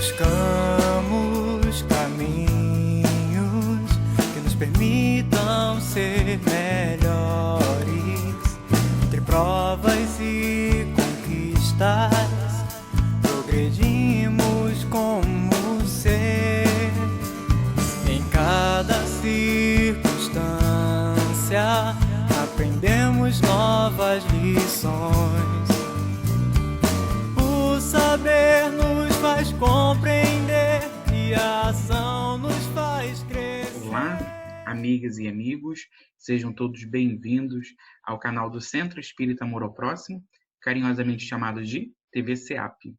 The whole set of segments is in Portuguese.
Buscamos caminhos que nos permitam ser melhores. Entre provas e conquistas, progredimos como ser. Em cada circunstância, aprendemos novas lições. O saber nos faz compreender e a ação nos faz crescer. Olá, amigas e amigos, sejam todos bem-vindos ao canal do Centro Espírita Amor ao Próximo, carinhosamente chamado de TV CEAP.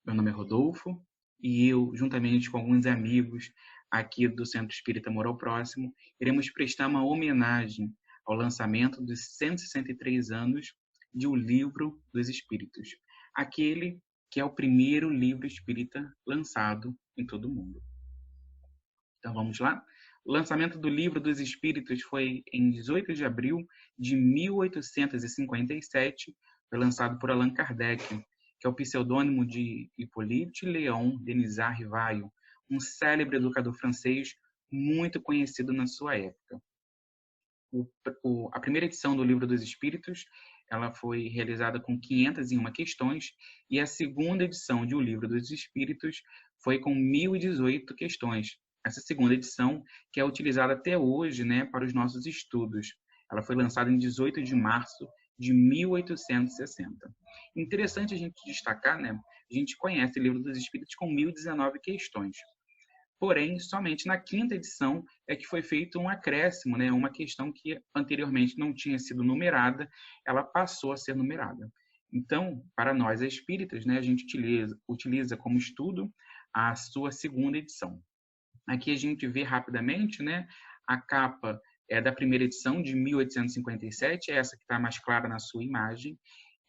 Meu nome é Rodolfo e eu, juntamente com alguns amigos aqui do Centro Espírita Amor ao Próximo, iremos prestar uma homenagem ao lançamento dos 163 anos de O Livro dos Espíritos, aquele que é o primeiro livro espírita lançado em todo o mundo. Então vamos lá? O lançamento do Livro dos Espíritos foi em 18 de abril de 1857, foi lançado por Allan Kardec, que é o pseudônimo de Hippolyte Léon Denisard Rivail, um célebre educador francês muito conhecido na sua época. A primeira edição do Livro dos Espíritos ela foi realizada com 501 questões e a segunda edição de O Livro dos Espíritos foi com 1018 questões. Essa segunda edição que é utilizada até hoje, para os nossos estudos. Ela foi lançada em 18 de março de 1860. Interessante a gente destacar, a gente conhece o Livro dos Espíritos com 1019 questões. Porém, somente na quinta edição é que foi feito um acréscimo, uma questão que anteriormente não tinha sido numerada, ela passou a ser numerada. Então, para nós espíritas, a gente utiliza como estudo a sua segunda edição. Aqui a gente vê rapidamente, a capa é da primeira edição de 1857, essa que está mais clara na sua imagem,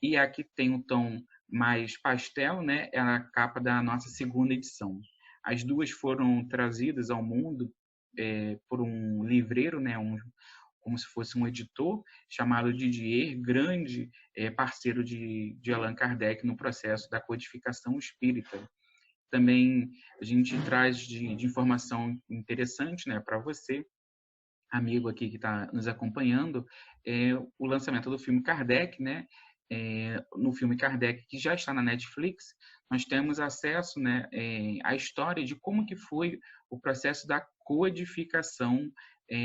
e a que tem um tom mais pastel, é a capa da nossa segunda edição. As duas foram trazidas ao mundo por um livreiro, como se fosse um editor, chamado Didier, grande parceiro de Allan Kardec no processo da codificação espírita. Também a gente traz de informação interessante para você, amigo aqui que está nos acompanhando, o lançamento do filme Kardec, no filme Kardec, que já está na Netflix, nós temos acesso à história de como que foi o processo da codificação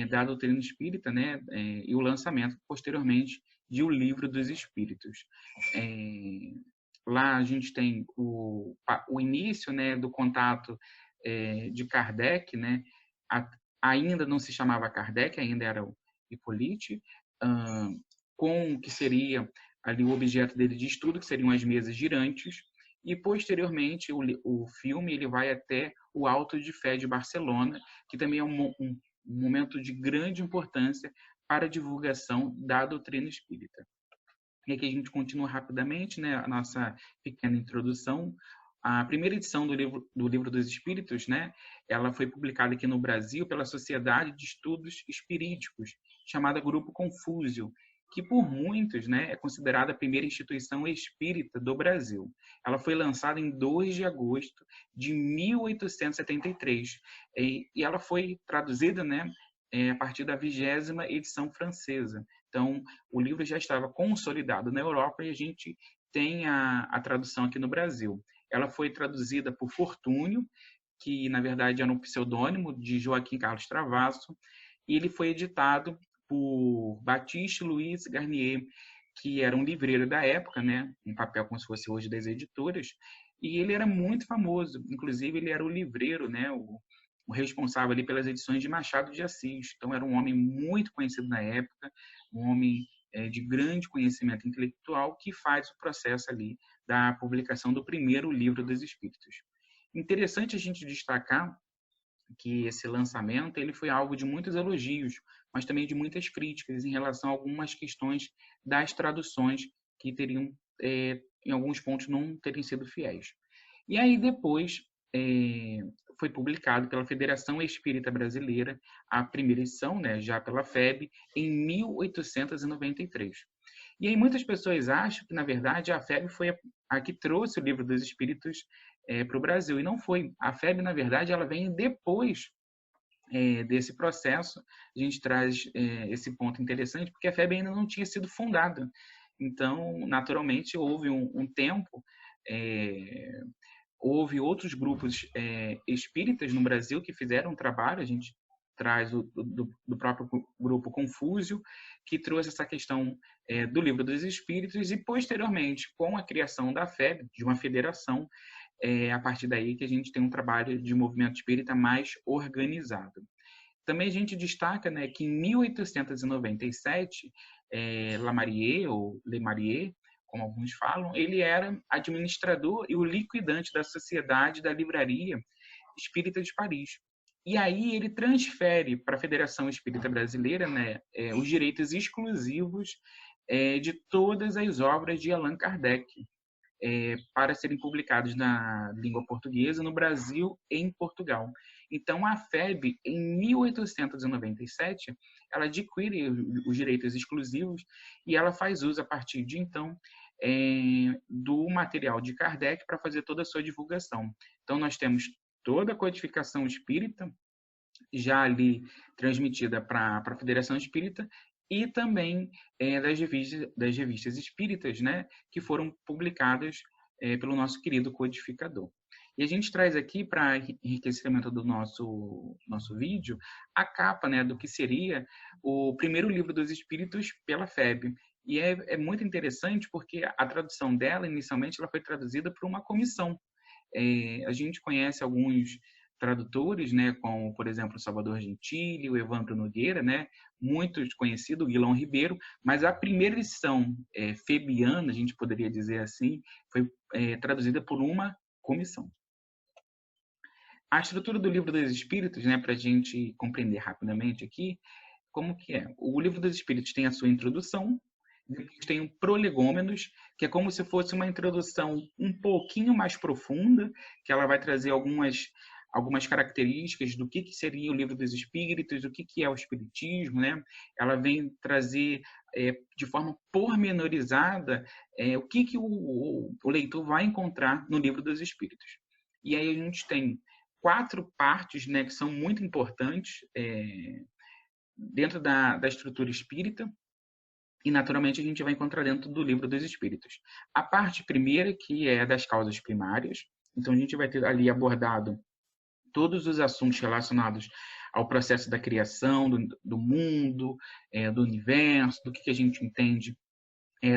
da doutrina espírita, e o lançamento, posteriormente, de O Livro dos Espíritos. Lá a gente tem o início do contato de Kardec, ainda não se chamava Kardec, ainda era o Hippolyte, com o que seria ali o objeto dele de estudo, que seriam as mesas girantes, e posteriormente o filme ele vai até o Auto de Fé de Barcelona, que também é um momento de grande importância para a divulgação da doutrina espírita. E aqui a gente continua rapidamente, a nossa pequena introdução. A primeira edição do Livro dos Espíritos, ela foi publicada aqui no Brasil pela Sociedade de Estudos Espiríticos, chamada Grupo Confúcio, que por muitos é considerada a primeira instituição espírita do Brasil. Ela foi lançada em 2 de agosto de 1873 e ela foi traduzida a partir da 20ª edição francesa. Então, o livro já estava consolidado na Europa e a gente tem a tradução aqui no Brasil. Ela foi traduzida por Fortúnio, que na verdade era um pseudônimo de Joaquim Carlos Travasso, e ele foi editado por Baptiste Louis Garnier, que era um livreiro da época, um papel como se fosse hoje das editoras, e ele era muito famoso, inclusive ele era o livreiro, o responsável ali pelas edições de Machado de Assis. Então era um homem muito conhecido na época, um homem de grande conhecimento intelectual que faz o processo ali da publicação do primeiro Livro dos Espíritos. Interessante a gente destacar que esse lançamento ele foi alvo de muitos elogios, mas também de muitas críticas em relação a algumas questões das traduções que teriam, em alguns pontos, não terem sido fiéis. E aí depois foi publicado pela Federação Espírita Brasileira, a primeira edição, já pela FEB, em 1893. E aí muitas pessoas acham que, na verdade, a FEB foi a que trouxe o Livro dos Espíritos para o Brasil. E não foi. A FEB, na verdade, ela vem depois desse processo. A gente traz esse ponto interessante, porque a FEB ainda não tinha sido fundada. Então, naturalmente, houve um tempo, houve outros grupos espíritas no Brasil que fizeram um trabalho. A gente traz do próprio grupo Confúcio, que trouxe essa questão do Livro dos Espíritos, e posteriormente, com a criação da FEB, de uma federação, a partir daí que a gente tem um trabalho de movimento espírita mais organizado. Também a gente destaca, né, que em 1897, Lamarrier, ou Lemarrier, como alguns falam, ele era administrador e o liquidante da Sociedade da Livraria Espírita de Paris. E aí ele transfere para a Federação Espírita Brasileira, né, os direitos exclusivos de todas as obras de Allan Kardec, para serem publicados na língua portuguesa no Brasil e em Portugal. Então, a FEB, em 1897, ela adquire os direitos exclusivos e ela faz uso, a partir de então, do material de Kardec para fazer toda a sua divulgação. Então, nós temos toda a codificação espírita já ali transmitida para a Federação Espírita, e também das revistas espíritas, né, que foram publicadas pelo nosso querido codificador. E a gente traz aqui, para enriquecimento do nosso vídeo, a capa, né, do que seria o primeiro livro dos Espíritos pela FEB. E é muito interessante porque a tradução dela, inicialmente, ela foi traduzida por uma comissão. A gente conhece alguns tradutores, né, como, por exemplo, o Salvador Gentili, o Evandro Nogueira, né, muito conhecido, o Guilherme Ribeiro, mas a primeira edição febiana, a gente poderia dizer assim, foi traduzida por uma comissão. A estrutura do Livro dos Espíritos, né, para a gente compreender rapidamente aqui, como que é? O Livro dos Espíritos tem a sua introdução, depois tem o Prolegômenos, que é como se fosse uma introdução um pouquinho mais profunda, que ela vai trazer algumas características do que seria o Livro dos Espíritos, do que é o Espiritismo, né? Ela vem trazer de forma pormenorizada o que o leitor vai encontrar no Livro dos Espíritos. E aí a gente tem 4 partes, né, que são muito importantes dentro da estrutura espírita, e naturalmente a gente vai encontrar dentro do Livro dos Espíritos. A parte primeira, que é das causas primárias, então a gente vai ter ali abordado todos os assuntos relacionados ao processo da criação do mundo, do universo, do que a gente entende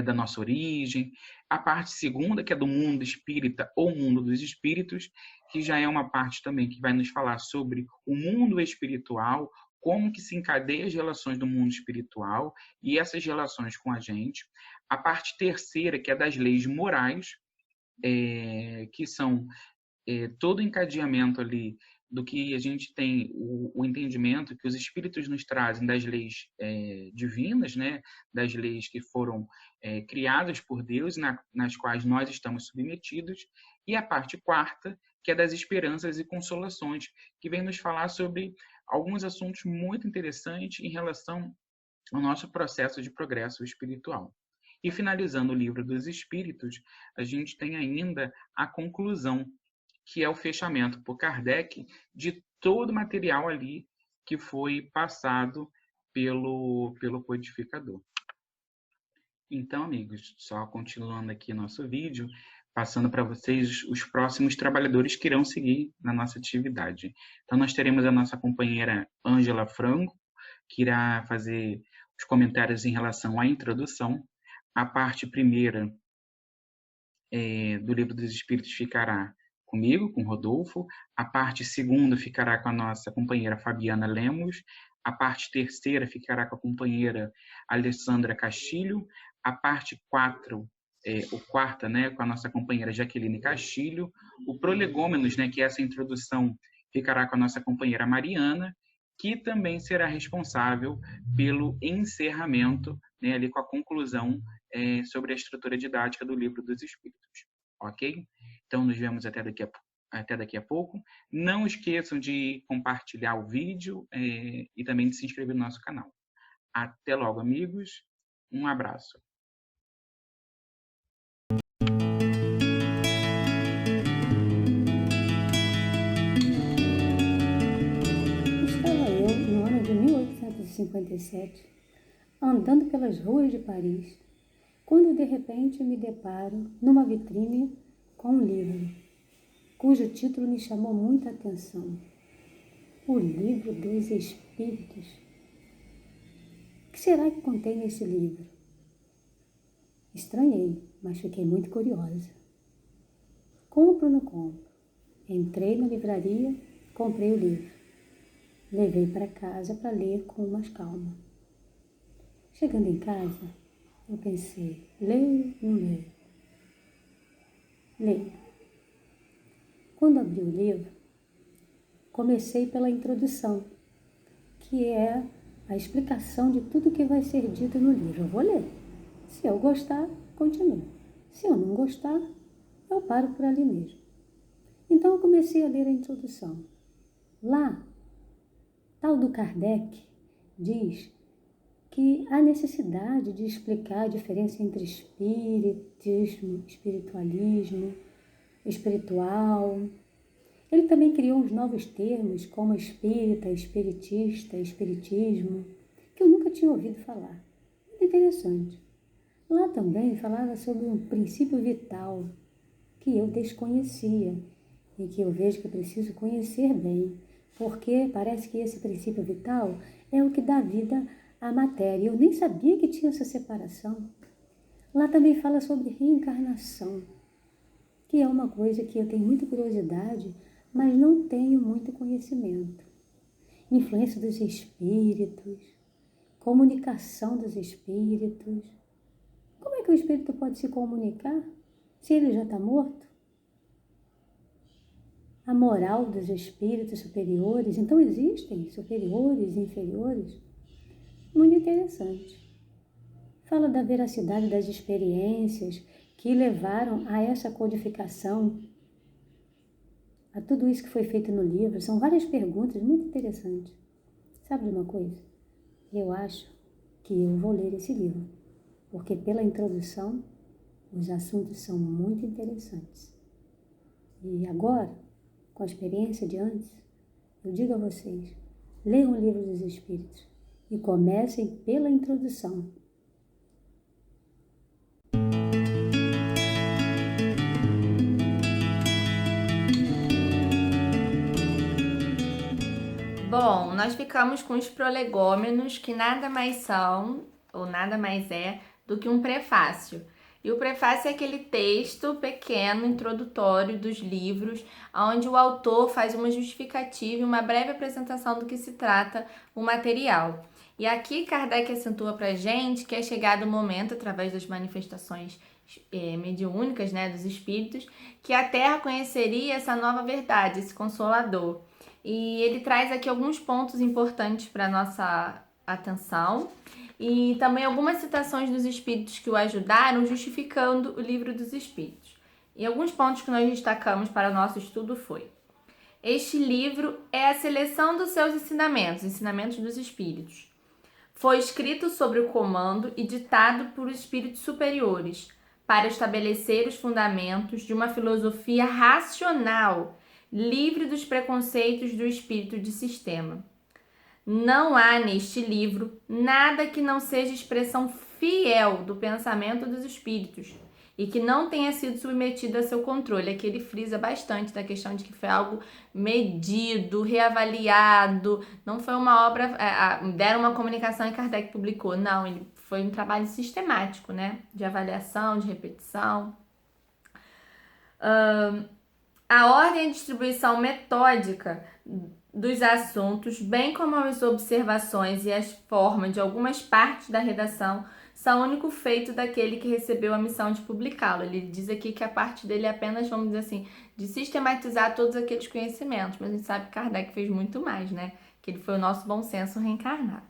da nossa origem. A parte segunda, que é do mundo espírita ou mundo dos espíritos, que já é uma parte também que vai nos falar sobre o mundo espiritual, como que se encadeia as relações do mundo espiritual e essas relações com a gente. A parte terceira, que é das leis morais, que são todo o encadeamento ali do que a gente tem, o entendimento que os espíritos nos trazem das leis divinas, né, das leis que foram criadas por Deus, nas quais nós estamos submetidos, e a parte quarta, que é das esperanças e consolações, que vem nos falar sobre alguns assuntos muito interessantes em relação ao nosso processo de progresso espiritual. E finalizando o Livro dos Espíritos, a gente tem ainda a conclusão, que é o fechamento por Kardec de todo o material ali que foi passado pelo codificador. Então, amigos, só continuando aqui nosso vídeo, passando para vocês os próximos trabalhadores que irão seguir na nossa atividade. Então, nós teremos a nossa companheira Ângela Franco, que irá fazer os comentários em relação à introdução. A parte primeira do Livro dos Espíritos ficará comigo, com Rodolfo. A parte segunda ficará com a nossa companheira Fabiana Lemos. A parte terceira ficará com a companheira Alessandra Castilho. A parte quarta, né, com a nossa companheira Jaqueline Castilho. O Prolegômenos, né, que é essa introdução, ficará com a nossa companheira Mariana, que também será responsável pelo encerramento, né, ali com a conclusão sobre a estrutura didática do Livro dos Espíritos. Ok? Então, nos vemos até daqui a pouco. Não esqueçam de compartilhar o vídeo e também de se inscrever no nosso canal. Até logo, amigos. Um abraço. 1957, andando pelas ruas de Paris, quando de repente me deparo numa vitrine com um livro, cujo título me chamou muita atenção. O Livro dos Espíritos. O que será que contém nesse livro? Estranhei, mas fiquei muito curiosa. Compro ou não compro? Entrei na livraria, comprei o livro. Levei para casa para ler com mais calma. Chegando em casa, eu pensei, leio ou não leio? Leio. Quando abri o livro, comecei pela introdução, que é a explicação de tudo que vai ser dito no livro. Eu vou ler. Se eu gostar, continuo. Se eu não gostar, eu paro por ali mesmo. Então eu comecei a ler a introdução. Lá, tal do Kardec diz que há necessidade de explicar a diferença entre espiritismo, espiritualismo, espiritual. Ele também criou uns novos termos, como espírita, espiritista, espiritismo, que eu nunca tinha ouvido falar. Muito interessante. Lá também falava sobre um princípio vital que eu desconhecia e que eu vejo que preciso conhecer bem, porque parece que esse princípio vital é o que dá vida à matéria. Eu nem sabia que tinha essa separação. Lá também fala sobre reencarnação, que é uma coisa que eu tenho muita curiosidade, mas não tenho muito conhecimento. Influência dos espíritos, comunicação dos espíritos. Como é que o espírito pode se comunicar se ele já está morto? A moral dos espíritos superiores. Então existem superiores e inferiores? Muito interessante. Fala da veracidade das experiências que levaram a essa codificação, a tudo isso que foi feito no livro. São várias perguntas muito interessantes. Sabe de uma coisa? Eu acho que eu vou ler esse livro, porque pela introdução os assuntos são muito interessantes. E agora, com a experiência de antes, eu digo a vocês, leiam o Livro dos Espíritos e comecem pela introdução. Bom, nós ficamos com os prolegômenos, que nada mais são, ou nada mais é, do que um prefácio. E o prefácio é aquele texto pequeno, introdutório dos livros, onde o autor faz uma justificativa e uma breve apresentação do que se trata o material. E aqui Kardec acentua pra gente que é chegado o momento, através das manifestações mediúnicas, né, dos espíritos, que a Terra conheceria essa nova verdade, esse Consolador. E ele traz aqui alguns pontos importantes para nossa atenção e também algumas citações dos espíritos que o ajudaram, justificando o Livro dos Espíritos. E alguns pontos que nós destacamos para o nosso estudo foi: este livro é a seleção dos seus ensinamentos, ensinamentos dos espíritos. Foi escrito sobre o comando e ditado por espíritos superiores, para estabelecer os fundamentos de uma filosofia racional, livre dos preconceitos do espírito de sistema. Não há neste livro nada que não seja expressão fiel do pensamento dos espíritos e que não tenha sido submetido a seu controle. Aqui ele frisa bastante da questão de que foi algo medido, reavaliado, não foi uma obra, deram uma comunicação e Kardec publicou. Não, ele foi um trabalho sistemático, né? De avaliação, de repetição. A ordem e distribuição metódica dos assuntos, bem como as observações e as formas de algumas partes da redação, são o único feito daquele que recebeu a missão de publicá-lo. Ele diz aqui que a parte dele é apenas, vamos dizer assim, de sistematizar todos aqueles conhecimentos, mas a gente sabe que Kardec fez muito mais, né? Que ele foi o nosso bom senso reencarnado.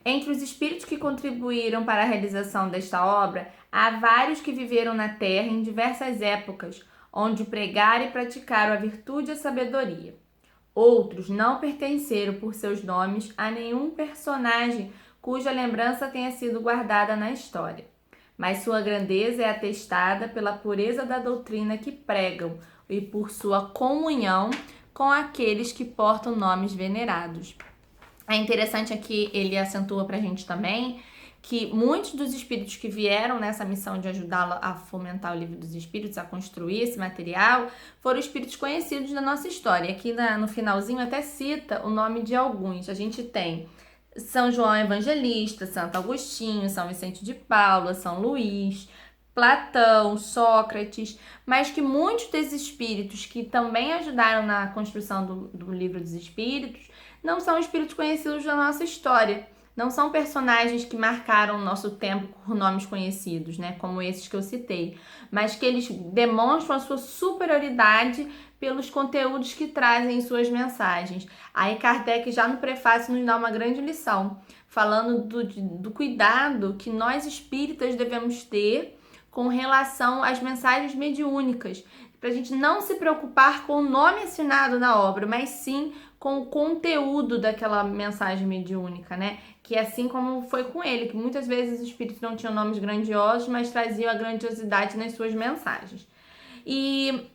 Entre os espíritos que contribuíram para a realização desta obra, há vários que viveram na Terra em diversas épocas, onde pregaram e praticaram a virtude e a sabedoria. Outros não pertenceram por seus nomes a nenhum personagem cuja lembrança tenha sido guardada na história, mas sua grandeza é atestada pela pureza da doutrina que pregam e por sua comunhão com aqueles que portam nomes venerados. É interessante aqui, ele acentua pra gente também que muitos dos espíritos que vieram nessa missão de ajudá-lo a fomentar o livro dos espíritos, a construir esse material, foram espíritos conhecidos da nossa história. Aqui no finalzinho até cita o nome de alguns. A gente tem São João Evangelista, Santo Agostinho, São Vicente de Paula, São Luís, Platão, Sócrates, mas que muitos desses espíritos que também ajudaram na construção do livro dos espíritos não são espíritos conhecidos da nossa história. Não são personagens que marcaram o nosso tempo por nomes conhecidos, né? Como esses que eu citei. Mas que eles demonstram a sua superioridade pelos conteúdos que trazem em suas mensagens. Aí Kardec já no prefácio nos dá uma grande lição, falando do cuidado que nós espíritas devemos ter com relação às mensagens mediúnicas, para a gente não se preocupar com o nome assinado na obra, mas sim com o conteúdo daquela mensagem mediúnica, né? Que assim como foi com ele, que muitas vezes os espíritos não tinham nomes grandiosos, mas traziam a grandiosidade nas suas mensagens. E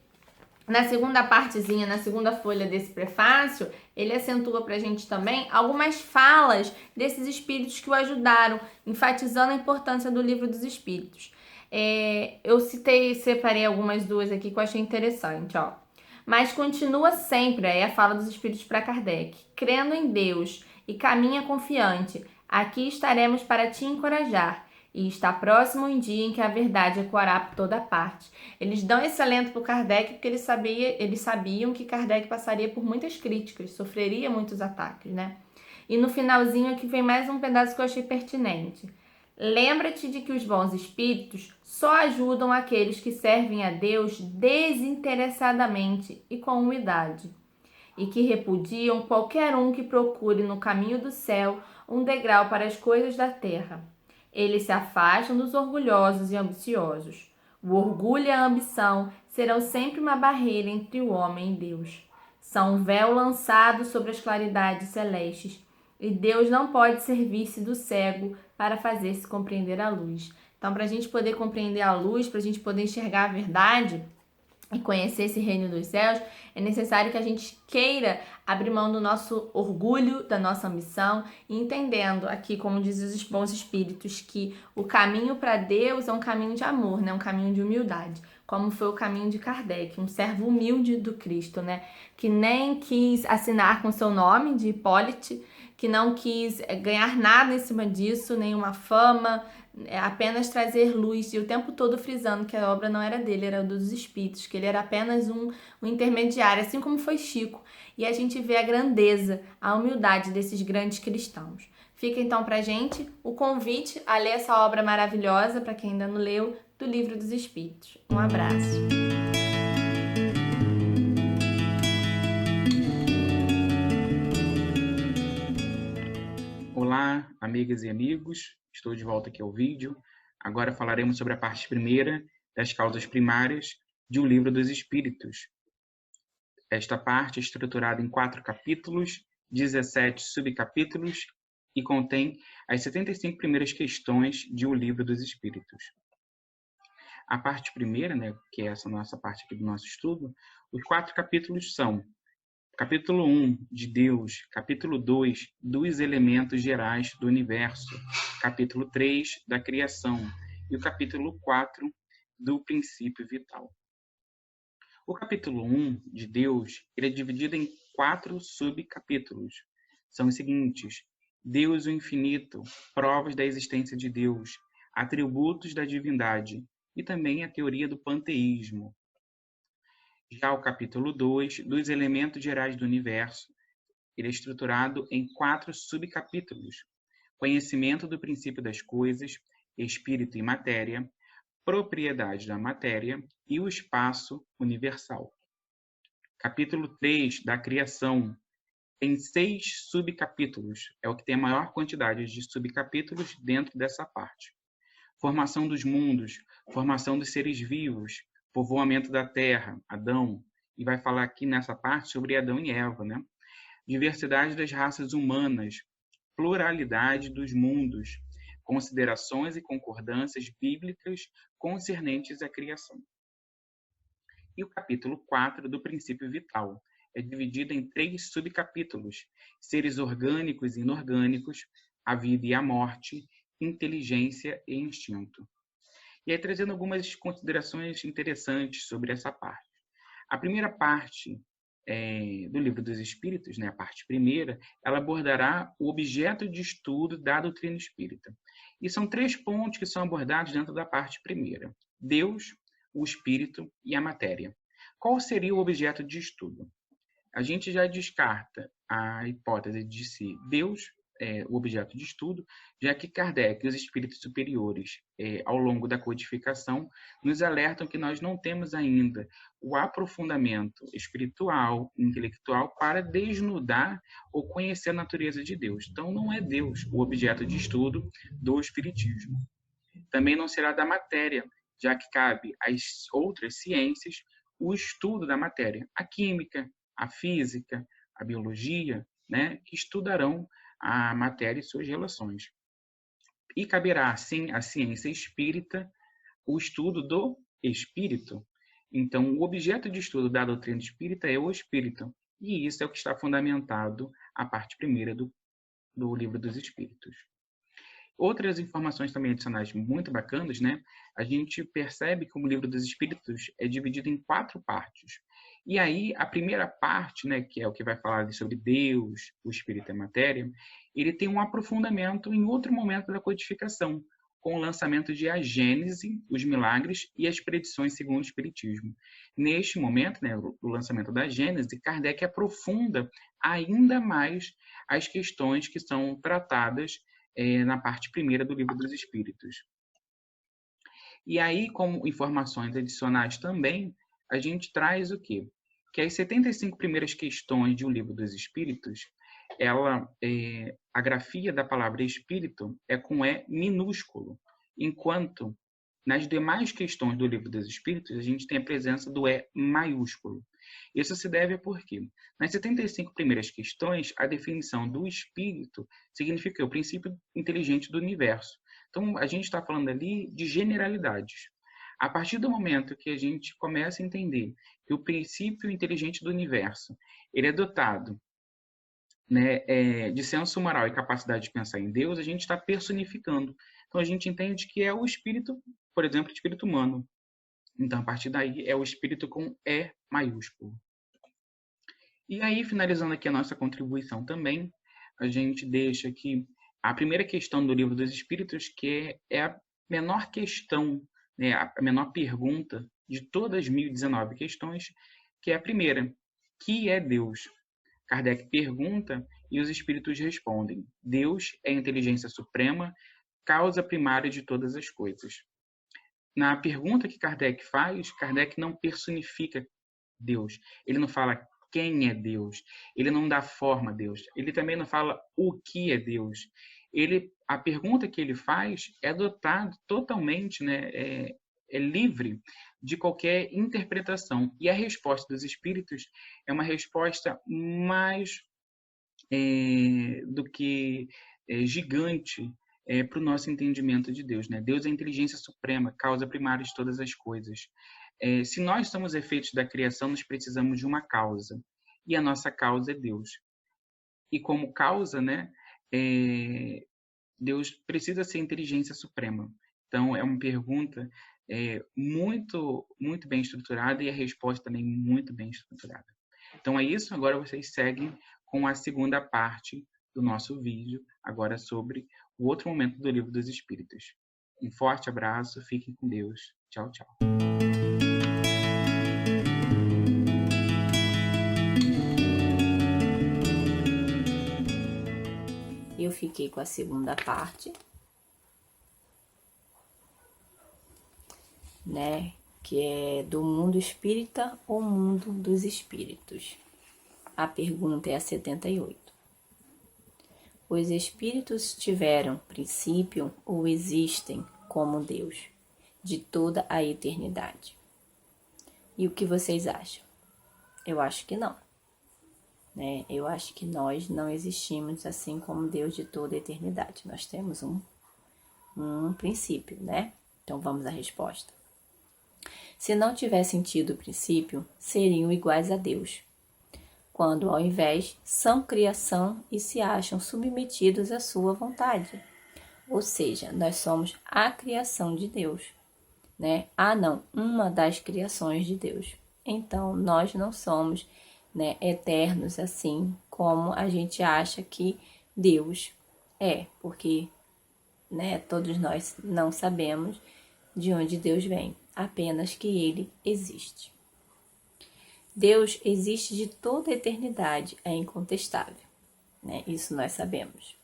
na segunda partezinha, na segunda folha desse prefácio, ele acentua pra gente também algumas falas desses espíritos que o ajudaram, enfatizando a importância do livro dos espíritos. Eu separei algumas duas aqui que eu achei interessante, ó. Mas continua sempre, aí a fala dos espíritos para Kardec, crendo em Deus e caminha confiante, aqui estaremos para te encorajar. E está próximo um dia em que a verdade ecoará por toda parte. Eles dão esse alento para o Kardec porque eles sabiam que Kardec passaria por muitas críticas, sofreria muitos ataques, né? E no finalzinho aqui vem mais um pedaço que eu achei pertinente. Lembra-te de que os bons espíritos só ajudam aqueles que servem a Deus desinteressadamente e com humildade, e que repudiam qualquer um que procure no caminho do céu um degrau para as coisas da terra. Eles se afastam dos orgulhosos e ambiciosos. O orgulho e a ambição serão sempre uma barreira entre o homem e Deus. São um véu lançado sobre as claridades celestes, e Deus não pode servir-se do cego para fazer-se compreender a luz. Então, para a gente poder compreender a luz, para a gente poder enxergar a verdade e conhecer esse reino dos céus, é necessário que a gente queira abrir mão do nosso orgulho, da nossa ambição, e entendendo aqui, como dizem os bons espíritos, que o caminho para Deus é um caminho de amor, né? Um caminho de humildade, como foi o caminho de Kardec, um servo humilde do Cristo, né? Que nem quis assinar com seu nome de Hipólite, que não quis ganhar nada em cima disso, nenhuma fama, apenas trazer luz, e o tempo todo frisando que a obra não era dele, era dos espíritos, que ele era apenas um intermediário, assim como foi Chico. E a gente vê a grandeza, a humildade desses grandes cristãos. Fica então pra gente o convite a ler essa obra maravilhosa, para quem ainda não leu, do Livro dos Espíritos. Um abraço. Olá, amigas e amigos, estou de volta aqui ao vídeo. Agora falaremos sobre a parte primeira das causas primárias de O Livro dos Espíritos. Esta parte é estruturada em 4 capítulos, 17 subcapítulos e contém as 75 primeiras questões de O Livro dos Espíritos. A parte primeira, né, que é essa nossa parte aqui do nosso estudo, os 4 capítulos são: capítulo 1, de Deus. Capítulo 2, dos elementos gerais do universo. Capítulo 3, da criação. E o capítulo 4, do princípio vital. O capítulo 1, de Deus, ele é dividido em 4 subcapítulos. São os seguintes: Deus o infinito, provas da existência de Deus, atributos da divindade e também a teoria do panteísmo. Já o capítulo 2, dos elementos gerais do universo, ele é estruturado em 4 subcapítulos: conhecimento do princípio das coisas, espírito e matéria, propriedade da matéria e o espaço universal. Capítulo 3, da criação, tem 6 subcapítulos, é o que tem a maior quantidade de subcapítulos dentro dessa parte. Formação dos mundos, formação dos seres vivos, povoamento da terra, Adão, e vai falar aqui nessa parte sobre Adão e Eva, né? Diversidade das raças humanas, pluralidade dos mundos, considerações e concordâncias bíblicas concernentes à criação. E o capítulo 4 do princípio vital, é dividida em 3 subcapítulos: seres orgânicos e inorgânicos, a vida e a morte, inteligência e instinto. E aí, trazendo algumas considerações interessantes sobre essa parte. A primeira parte do Livro dos Espíritos, né, a parte primeira, ela abordará o objeto de estudo da doutrina espírita. E são 3 pontos que são abordados dentro da parte primeira: Deus, o espírito e a matéria. Qual seria o objeto de estudo? A gente já descarta a hipótese de se Deus é o objeto de estudo, já que Kardec e os espíritos superiores, ao longo da codificação, nos alertam que nós não temos ainda o aprofundamento espiritual, intelectual, para desnudar ou conhecer a natureza de Deus. Então, não é Deus o objeto de estudo do espiritismo. Também não será da matéria, já que cabe às outras ciências o estudo da matéria, a química, a física, a biologia, né, que estudarão a matéria e suas relações. E caberá, sim, à ciência espírita o estudo do espírito. Então, o objeto de estudo da doutrina espírita é o espírito, e isso é o que está fundamentado a parte primeira do Livro dos Espíritos. Outras informações também adicionais muito bacanas, né? A gente percebe que o Livro dos Espíritos é dividido em 4 partes. E aí, a primeira parte, né, que é o que vai falar sobre Deus, o Espírito e a matéria, ele tem um aprofundamento em outro momento da codificação, com o lançamento de A Gênese, os Milagres e as Predições segundo o Espiritismo. Neste momento, né, o lançamento da Gênese, Kardec aprofunda ainda mais as questões que são tratadas na parte primeira do Livro dos Espíritos. E aí, como informações adicionais também, a gente traz o quê? Que as 75 primeiras questões de O Livro dos Espíritos, a grafia da palavra espírito é com E minúsculo, enquanto nas demais questões do Livro dos Espíritos a gente tem a presença do E maiúsculo. Isso se deve a porque nas 75 primeiras questões, a definição do espírito significa o princípio inteligente do universo. Então, a gente está falando ali de generalidades. A partir do momento que a gente começa a entender que o princípio inteligente do universo ele é dotado, né, de senso moral e capacidade de pensar em Deus, a gente está personificando. Então, a gente entende que é o espírito, por exemplo, o espírito humano. Então, a partir daí, é o espírito com E maiúsculo. E aí, finalizando aqui a nossa contribuição também, a gente deixa aqui a primeira questão do Livro dos Espíritos, que é a menor questão, né, a menor pergunta de todas as 1019 questões, que é a primeira: que é Deus? Kardec pergunta e os espíritos respondem: Deus é a inteligência suprema, causa primária de todas as coisas. Na pergunta que Kardec faz, Kardec não personifica Deus. Ele não fala quem é Deus. Ele não dá forma a Deus. Ele também não fala o que é Deus. A pergunta que ele faz é dotada totalmente, né, é livre de qualquer interpretação. E a resposta dos espíritos é uma resposta mais do que gigante para o nosso entendimento de Deus, né? Deus é a inteligência suprema, causa primária de todas as coisas. Se nós somos efeitos da criação, nós precisamos de uma causa. E a nossa causa é Deus. E como causa, né, Deus precisa ser inteligência suprema. Então, é uma pergunta muito, muito bem estruturada e a resposta também muito bem estruturada. Então, é isso. Agora vocês seguem com a segunda parte do nosso vídeo, agora sobre o outro momento do Livro dos Espíritos. Um forte abraço, fiquem com Deus. Tchau, tchau. Eu fiquei com a segunda parte, né, que é do mundo espírita ou mundo dos espíritos. A pergunta é a 78. Os espíritos tiveram princípio ou existem como Deus, de toda a eternidade? E o que vocês acham? Eu acho que não. Né? Eu acho que nós não existimos assim como Deus de toda a eternidade. Nós temos um princípio, né? Então vamos à resposta. Se não tivessem tido o princípio, seriam iguais a Deus. quando, ao invés, são criação e se acham submetidos à sua vontade. Ou seja, nós somos a criação de Deus, né? Não, uma das criações de Deus. Então, nós não somos, né, eternos assim como a gente acha que Deus é, porque, né, todos nós não sabemos de onde Deus vem, apenas que Ele existe. Deus existe de toda a eternidade, é incontestável, né? Isso nós sabemos.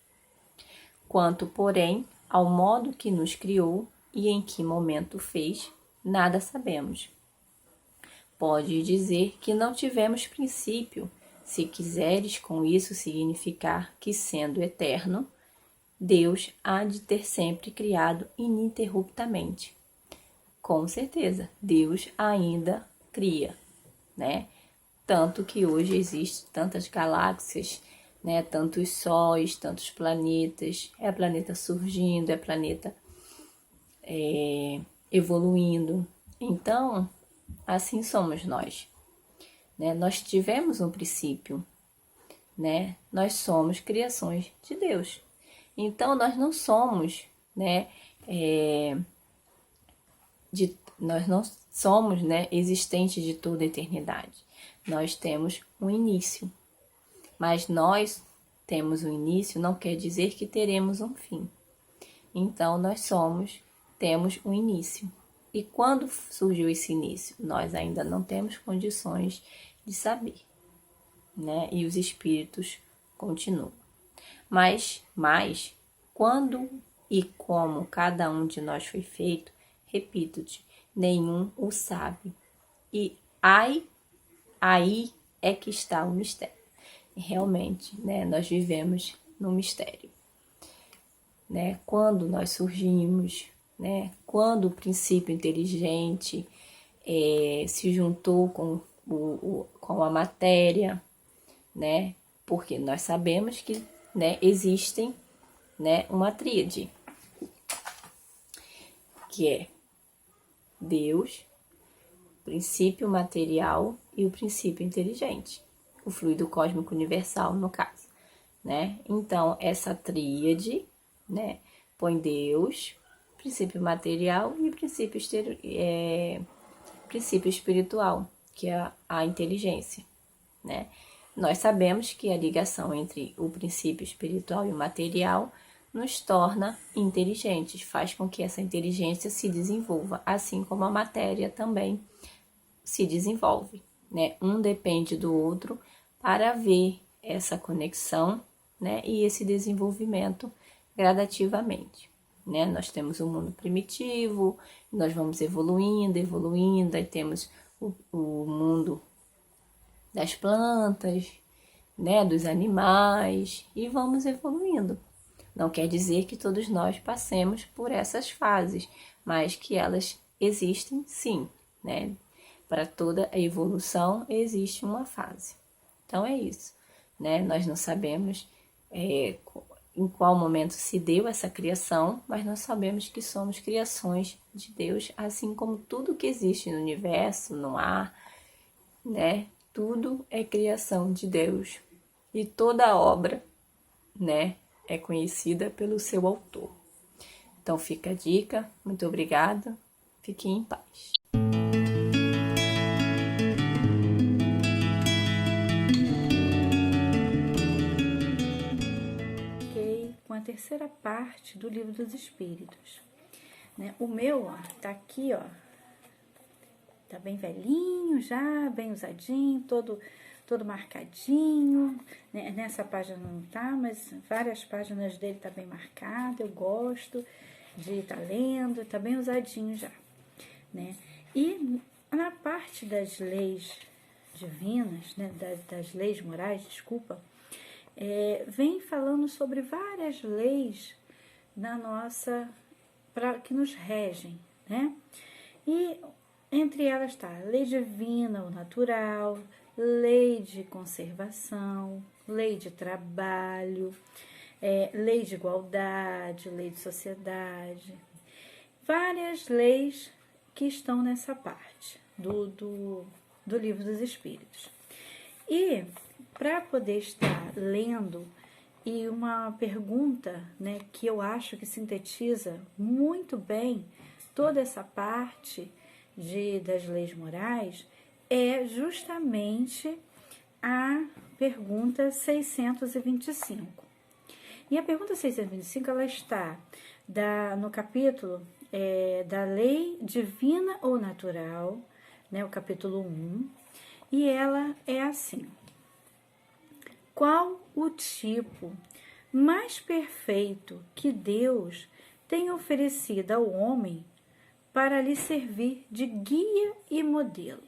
Quanto, porém, ao modo que nos criou e em que momento fez, nada sabemos. Pode dizer que não tivemos princípio, se quiseres com isso significar que, sendo eterno, Deus há de ter sempre criado ininterruptamente. Com certeza, Deus ainda cria, né? Tanto que hoje existem tantas galáxias, né? Tantos sóis, tantos planetas, é planeta surgindo, é planeta evoluindo. Então, assim somos nós, né? Nós tivemos um princípio, né? Nós somos criações de Deus. Então, nós não somos, né? Nós não somos, né, existentes de toda a eternidade. Nós temos um início. Mas nós temos um início não quer dizer que teremos um fim. Então, temos um início. E quando surgiu esse início? Nós ainda não temos condições de saber, né? E os espíritos continuam. Mas quando e como cada um de nós foi feito, repito-te, nenhum o sabe. E aí é que está o mistério. Realmente, né? Nós vivemos no mistério, né? Quando nós surgimos, né? Quando o princípio inteligente se juntou com a matéria, né? Porque nós sabemos que, né, existem, né, uma tríade, que é Deus, o princípio material e o princípio inteligente, o fluido cósmico universal, no caso, né? Então, essa tríade, né, põe Deus, princípio material e princípio espiritual, que é a inteligência, né? Nós sabemos que a ligação entre o princípio espiritual e o material nos torna inteligentes, faz com que essa inteligência se desenvolva, assim como a matéria também se desenvolve, né? Um depende do outro para haver essa conexão, né? E esse desenvolvimento gradativamente, né? Nós temos o mundo primitivo, nós vamos evoluindo, aí temos o mundo das plantas, né, dos animais, e vamos evoluindo. Não quer dizer que todos nós passemos por essas fases, mas que elas existem sim, né? Para toda a evolução existe uma fase. Então é isso, né? Nós não sabemos em qual momento se deu essa criação, mas nós sabemos que somos criações de Deus, assim como tudo que existe no universo, no ar, né? Tudo é criação de Deus e toda obra, né, é conhecida pelo seu autor. Então fica a dica, muito obrigada, fiquem em paz. Ok, com a terceira parte do Livro dos Espíritos, né? O meu, ó, tá aqui, ó. Tá bem velhinho já, bem usadinho, todo marcadinho, né? Nessa página não tá, mas várias páginas dele tá bem marcado, eu gosto de estar lendo, tá bem usadinho já, né? E na parte das leis divinas, né, das leis morais, desculpa, vem falando sobre várias leis na nossa, que nos regem, né? E entre elas está a lei divina, o natural, lei de conservação, lei de trabalho, lei de igualdade, lei de sociedade. Várias leis que estão nessa parte do Livro dos Espíritos. E para poder estar lendo, e uma pergunta, né, que eu acho que sintetiza muito bem toda essa parte das leis morais, é justamente a pergunta 625. E a pergunta 625, ela está no capítulo da lei divina ou natural, né, o capítulo 1, e ela é assim: qual o tipo mais perfeito que Deus tem oferecido ao homem para lhe servir de guia e modelo?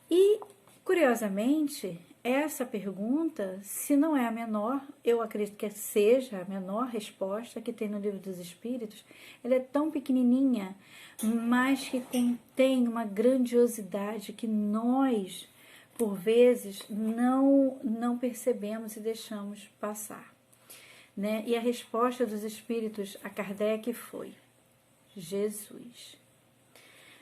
E, curiosamente, essa pergunta, se não é a menor, eu acredito que seja a menor resposta que tem no Livro dos Espíritos. Ela é tão pequenininha, mas que contém uma grandiosidade que nós, por vezes, não percebemos e deixamos passar, né? E a resposta dos Espíritos a Kardec foi: Jesus.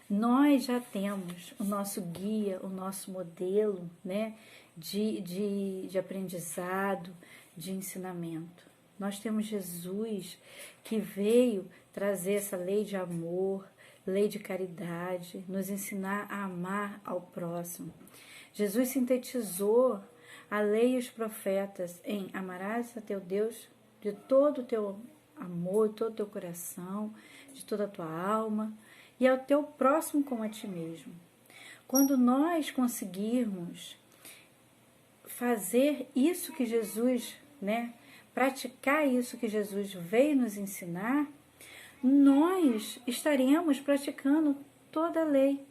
Nós já temos o nosso guia, o nosso modelo, né, de aprendizado, de ensinamento. Nós temos Jesus, que veio trazer essa lei de amor, lei de caridade, nos ensinar a amar ao próximo. Jesus sintetizou a lei e os profetas em: amarás a teu Deus de todo o teu amor, de todo o teu coração, de toda a tua alma, e ao teu próximo como a ti mesmo. Quando nós conseguirmos fazer isso que Jesus, né, praticar isso que Jesus veio nos ensinar, nós estaremos praticando toda a lei.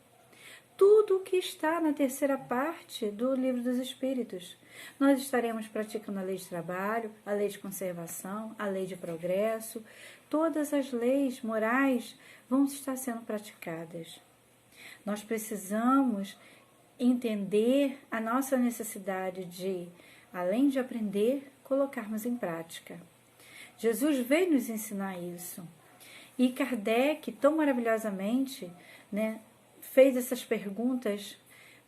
Tudo o que está na terceira parte do Livro dos Espíritos. Nós estaremos praticando a lei de trabalho, a lei de conservação, a lei de progresso. Todas as leis morais vão estar sendo praticadas. Nós precisamos entender a nossa necessidade de, além de aprender, colocarmos em prática. Jesus veio nos ensinar isso. E Kardec, tão maravilhosamente, né, fez essas perguntas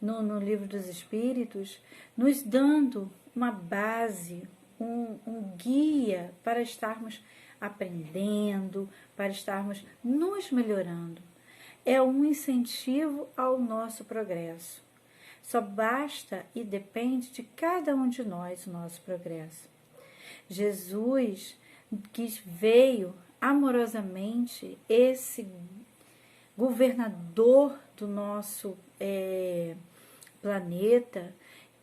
no Livro dos Espíritos, nos dando uma base, um guia para estarmos aprendendo, para estarmos nos melhorando. É um incentivo ao nosso progresso. Só basta e depende de cada um de nós o nosso progresso. Jesus, que veio amorosamente, esse governador do nosso planeta,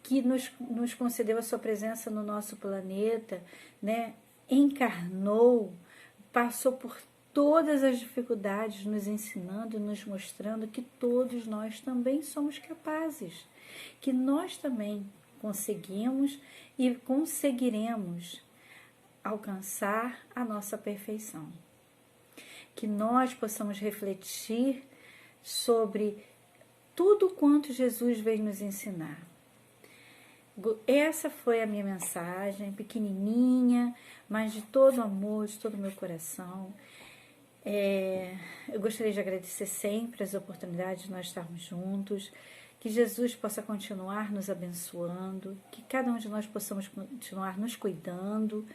que nos concedeu a sua presença no nosso planeta, né? Encarnou, passou por todas as dificuldades, nos ensinando e nos mostrando que todos nós também somos capazes, que nós também conseguimos e conseguiremos alcançar a nossa perfeição. Que nós possamos refletir sobre tudo quanto Jesus veio nos ensinar. Essa foi a minha mensagem, pequenininha, mas de todo amor, de todo o meu coração. Eu gostaria de agradecer sempre as oportunidades de nós estarmos juntos, que Jesus possa continuar nos abençoando, que cada um de nós possamos continuar nos cuidando,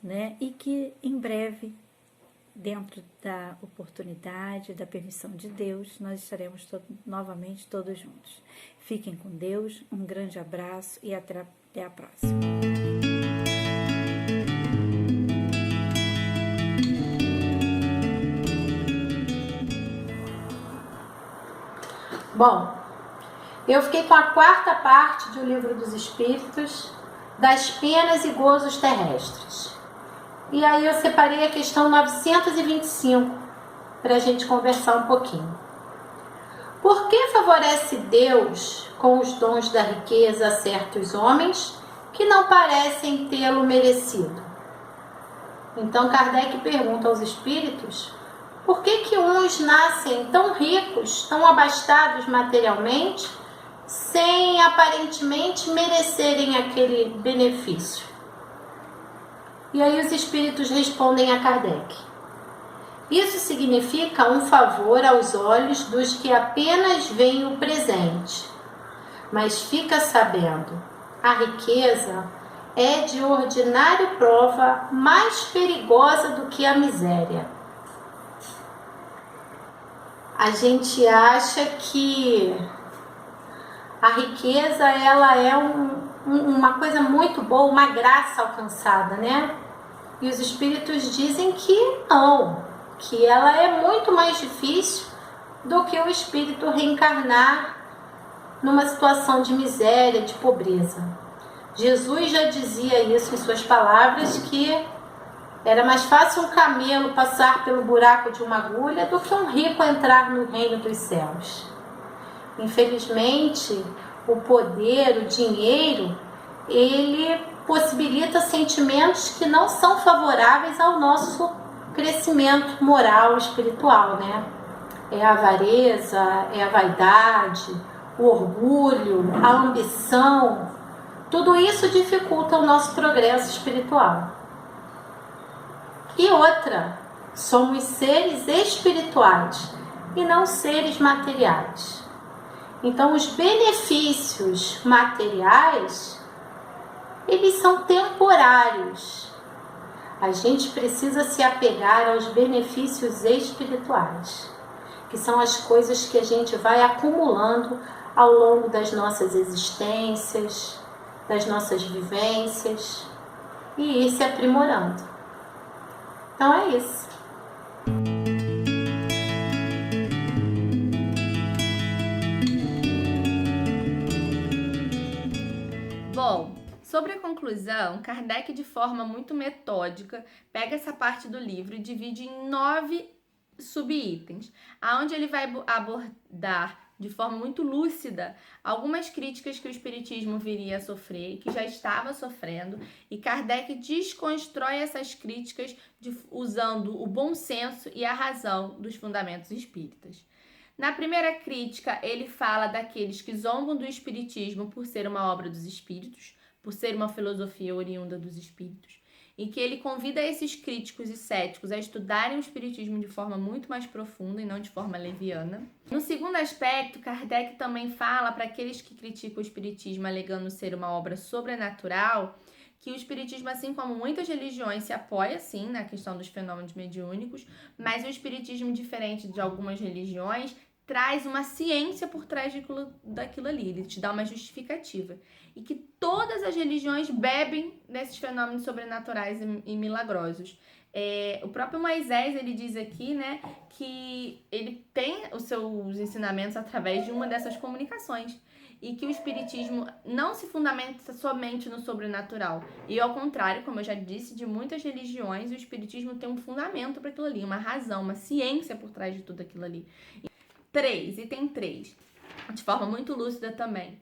né? E que em breve, dentro da oportunidade, da permissão de Deus, nós estaremos novamente todos juntos. Fiquem com Deus, um grande abraço e até a próxima. Bom, eu fiquei com a quarta parte do Livro dos Espíritos, das penas e gozos terrestres. E aí eu separei a questão 925 para a gente conversar um pouquinho. Por que favorece Deus com os dons da riqueza a certos homens que não parecem tê-lo merecido? Então Kardec pergunta aos espíritos por que uns nascem tão ricos, tão abastados materialmente, sem aparentemente merecerem aquele benefício. E aí os espíritos respondem a Kardec. Isso significa um favor aos olhos dos que apenas veem o presente, mas fica sabendo a riqueza é de ordinário prova mais perigosa do que a miséria. A gente acha que a riqueza ela é uma coisa muito boa, uma graça alcançada, né? E os espíritos dizem que não, que ela é muito mais difícil do que o espírito reencarnar numa situação de miséria, de pobreza. Jesus já dizia isso em suas palavras, que era mais fácil um camelo passar pelo buraco de uma agulha do que um rico entrar no reino dos céus. Infelizmente, o poder, o dinheiro, ele possibilita sentimentos que não são favoráveis ao nosso crescimento moral, espiritual, né? É a avareza, é a vaidade, o orgulho, a ambição. Tudo isso dificulta o nosso progresso espiritual. E outra, somos seres espirituais e não seres materiais. Então, os benefícios materiais, eles são temporários. A gente precisa se apegar aos benefícios espirituais, que são as coisas que a gente vai acumulando ao longo das nossas existências, das nossas vivências, e ir se aprimorando. Então é isso. Bom, sobre a conclusão, Kardec, de forma muito metódica, pega essa parte do livro e divide em 9 subitens, aonde ele vai abordar de forma muito lúcida algumas críticas que o espiritismo viria a sofrer, que já estava sofrendo, e Kardec desconstrói essas críticas usando o bom senso e a razão dos fundamentos espíritas. Na primeira crítica, ele fala daqueles que zombam do espiritismo por ser uma obra dos espíritos, por ser uma filosofia oriunda dos espíritos, e que ele convida esses críticos e céticos a estudarem o espiritismo de forma muito mais profunda e não de forma leviana. No segundo aspecto, Kardec também fala para aqueles que criticam o espiritismo alegando ser uma obra sobrenatural, que o espiritismo, assim como muitas religiões, se apoia sim na questão dos fenômenos mediúnicos, mas o espiritismo, diferente de algumas religiões, traz uma ciência por trás daquilo ali, ele te dá uma justificativa. E que todas as religiões bebem desses fenômenos sobrenaturais e milagrosos. O próprio Moisés, ele diz aqui, né, que ele tem os seus ensinamentos através de uma dessas comunicações. E que o espiritismo não se fundamenta somente no sobrenatural. E ao contrário, como eu já disse, de muitas religiões, o espiritismo tem um fundamento para aquilo ali, uma razão, uma ciência por trás de tudo aquilo ali. 3, item 3, de forma muito lúcida também.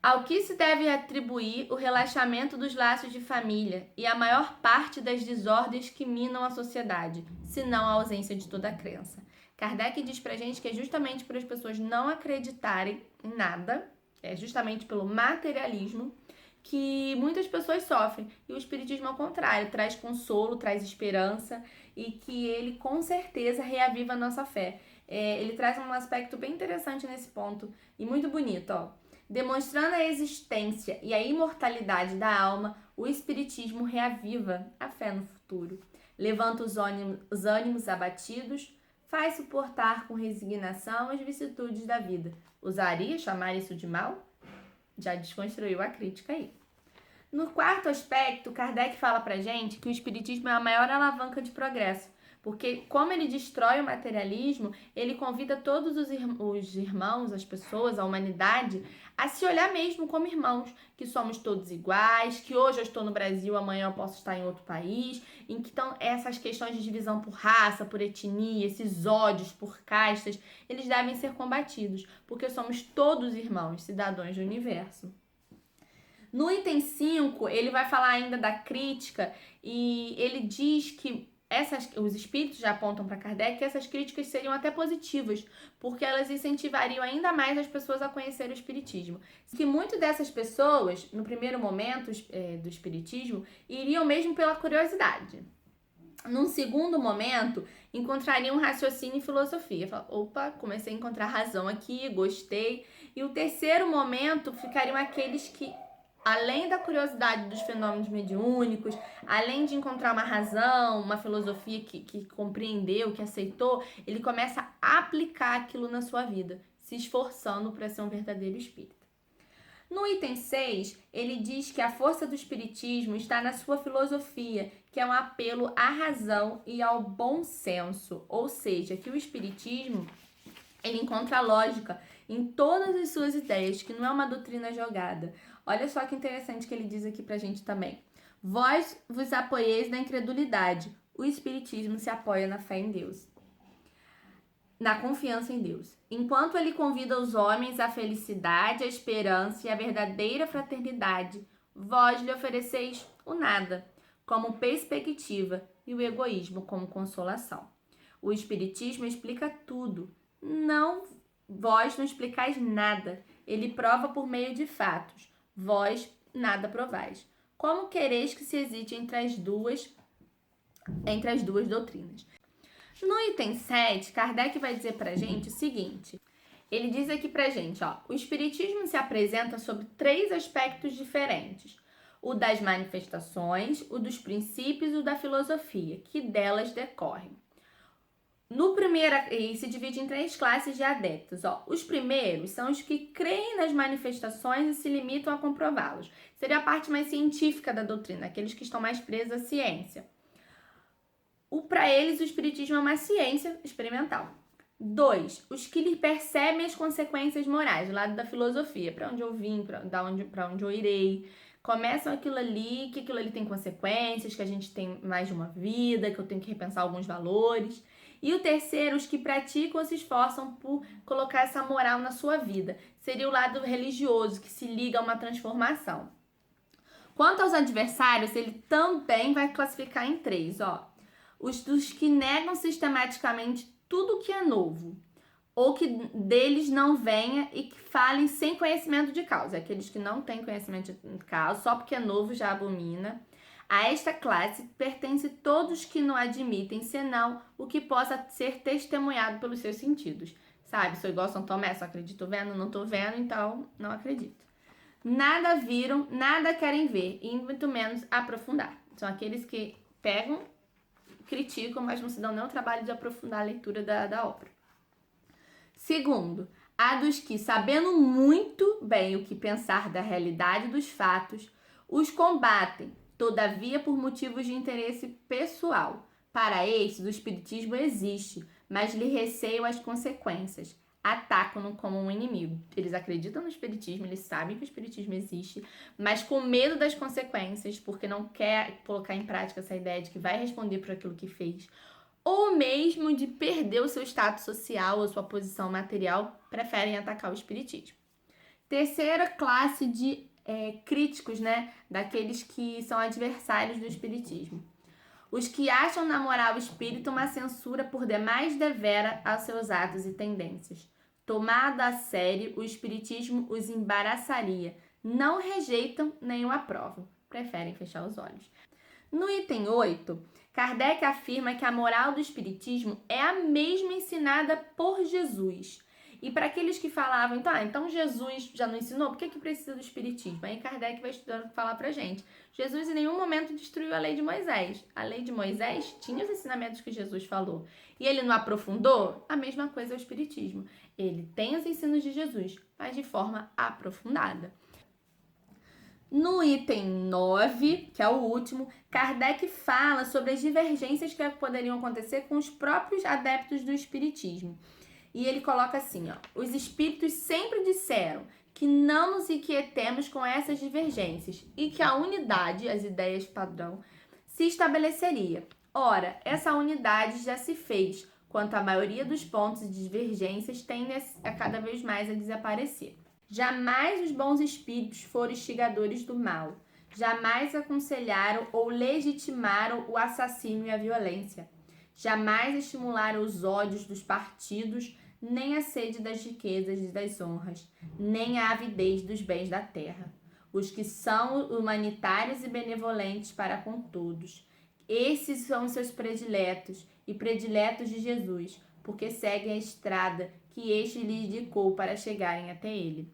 Ao que se deve atribuir o relaxamento dos laços de família e a maior parte das desordens que minam a sociedade, senão a ausência de toda a crença. Kardec diz pra gente que é justamente por as pessoas não acreditarem em nada, é justamente pelo materialismo, que muitas pessoas sofrem. E o espiritismo, ao contrário, traz consolo, traz esperança e que ele, com certeza, reaviva a nossa fé. Ele traz um aspecto bem interessante nesse ponto e muito bonito, ó. Demonstrando a existência e a imortalidade da alma, o espiritismo reaviva a fé no futuro. Levanta os ânimos abatidos, faz suportar com resignação as vicissitudes da vida. Usaria chamar isso de mal? Já desconstruiu a crítica aí. No quarto aspecto, Kardec fala pra gente que o espiritismo é a maior alavanca de progresso, porque como ele destrói o materialismo, ele convida todos os irmãos, as pessoas, a humanidade, a se olhar mesmo como irmãos, que somos todos iguais, que hoje eu estou no Brasil, amanhã eu posso estar em outro país, em que estão essas questões de divisão por raça, por etnia, esses ódios por castas, eles devem ser combatidos, porque somos todos irmãos, cidadãos do universo. No item 5, ele vai falar ainda da crítica e ele diz que os espíritos já apontam para Kardec que essas críticas seriam até positivas, porque elas incentivariam ainda mais as pessoas a conhecer o espiritismo. Que muitas dessas pessoas, no primeiro momento do espiritismo, iriam mesmo pela curiosidade. Num segundo momento, encontrariam raciocínio e filosofia. Opa, comecei a encontrar razão aqui, gostei. E o terceiro momento ficariam aqueles que além da curiosidade dos fenômenos mediúnicos, além de encontrar uma razão, uma filosofia que compreendeu, que aceitou, ele começa a aplicar aquilo na sua vida, se esforçando para ser um verdadeiro espírita. No item 6, ele diz que a força do espiritismo está na sua filosofia, que é um apelo à razão e ao bom senso, ou seja, que o espiritismo ele encontra lógica em todas as suas ideias, que não é uma doutrina jogada. Olha só que interessante que ele diz aqui pra gente também. Vós vos apoieis na incredulidade, o espiritismo se apoia na fé em Deus, na confiança em Deus. Enquanto ele convida os homens à felicidade, à esperança e à verdadeira fraternidade, vós lhe ofereceis o nada, como perspectiva, e o egoísmo como consolação. O espiritismo explica tudo. Vós não explicais nada. Ele prova por meio de fatos. Vós nada provais. Como quereis que se hesite entre as duas doutrinas? No item 7, Kardec vai dizer pra gente o seguinte. Ele diz aqui pra gente, o espiritismo se apresenta sob 3 aspectos diferentes. O das manifestações, o dos princípios e o da filosofia, que delas decorrem. No primeiro, e se divide em 3 classes de adeptos. Os primeiros são os que creem nas manifestações e se limitam a comprová-los. Seria a parte mais científica da doutrina, aqueles que estão mais presos à ciência. Para eles, o espiritismo é uma ciência experimental. 2, os que lhe percebem as consequências morais, do lado da filosofia, para onde eu vim, para onde eu irei. Começam aquilo ali, que aquilo ali tem consequências, que a gente tem mais de uma vida, que eu tenho que repensar alguns valores. E o terceiro, os que praticam ou se esforçam por colocar essa moral na sua vida. Seria o lado religioso, que se liga a uma transformação. Quanto aos adversários, ele também vai classificar em 3, Os dos que negam sistematicamente tudo que é novo, ou que deles não venha e que falem sem conhecimento de causa. Aqueles que não têm conhecimento de causa, só porque é novo já abomina. A esta classe pertence todos que não admitem, senão o que possa ser testemunhado pelos seus sentidos. Sabe, sou igual São Tomé, só acredito vendo, não tô vendo, então não acredito. Nada viram, nada querem ver, e muito menos aprofundar. São aqueles que pegam, criticam, mas não se dão nem o trabalho de aprofundar a leitura da obra. Segundo, há dos que, sabendo muito bem o que pensar da realidade dos fatos, os combatem, todavia por motivos de interesse pessoal. Para estes, o espiritismo existe, mas lhe receiam as consequências. Atacam-no como um inimigo. Eles acreditam no espiritismo, eles sabem que o espiritismo existe, mas com medo das consequências, porque não quer colocar em prática essa ideia de que vai responder por aquilo que fez, ou mesmo de perder o seu status social ou sua posição material, preferem atacar o espiritismo. Terceira classe de críticos, daqueles que são adversários do espiritismo. Os que acham na moral espírita uma censura por demais devera aos seus atos e tendências. Tomado a sério, o espiritismo os embaraçaria. Não rejeitam nem o aprovam. Preferem fechar os olhos. No item 8, Kardec afirma que a moral do espiritismo é a mesma ensinada por Jesus. E para aqueles que falavam, então Jesus já não ensinou, por que precisa do espiritismo? Aí Kardec vai estudando falar pra gente. Jesus em nenhum momento destruiu a lei de Moisés. A lei de Moisés tinha os ensinamentos que Jesus falou. E ele não aprofundou? A mesma coisa é o espiritismo. Ele tem os ensinos de Jesus, mas de forma aprofundada. No item 9, que é o último, Kardec fala sobre as divergências que poderiam acontecer com os próprios adeptos do espiritismo. E ele coloca assim, os espíritos sempre disseram que não nos inquietemos com essas divergências e que a unidade, as ideias padrão, se estabeleceria. Ora, essa unidade já se fez, quanto a maioria dos pontos e divergências tende a cada vez mais a desaparecer. Jamais os bons espíritos foram instigadores do mal, jamais aconselharam ou legitimaram o assassínio e a violência. Jamais estimularam os ódios dos partidos, nem a sede das riquezas e das honras, nem a avidez dos bens da terra. Os que são humanitários e benevolentes para com todos. Esses são os seus prediletos e prediletos de Jesus, porque seguem a estrada que este lhes indicou para chegarem até ele.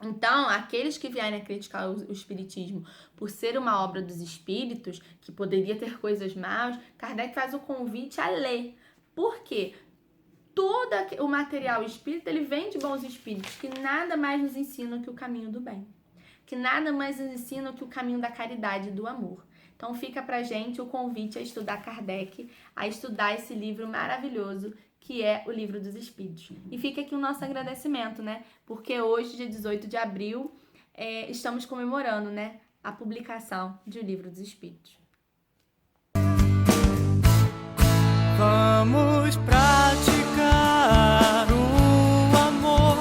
Então, aqueles que vierem a criticar o Espiritismo por ser uma obra dos espíritos, que poderia ter coisas más, Kardec faz o convite a ler. Por quê? Todo o material espírita, ele vem de bons espíritos, que nada mais nos ensinam que o caminho do bem. Que nada mais nos ensinam que o caminho da caridade e do amor. Então fica pra gente o convite a estudar Kardec, a estudar esse livro maravilhoso que é o Livro dos Espíritos. E fica aqui o nosso agradecimento, né? Porque hoje, dia 18 de abril, estamos comemorando, né, a publicação de O Livro dos Espíritos. Vamos praticar o amor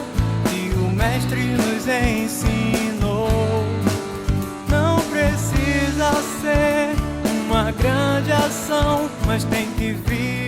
que o Mestre nos ensinou. Não precisa ser uma grande ação, mas tem que vir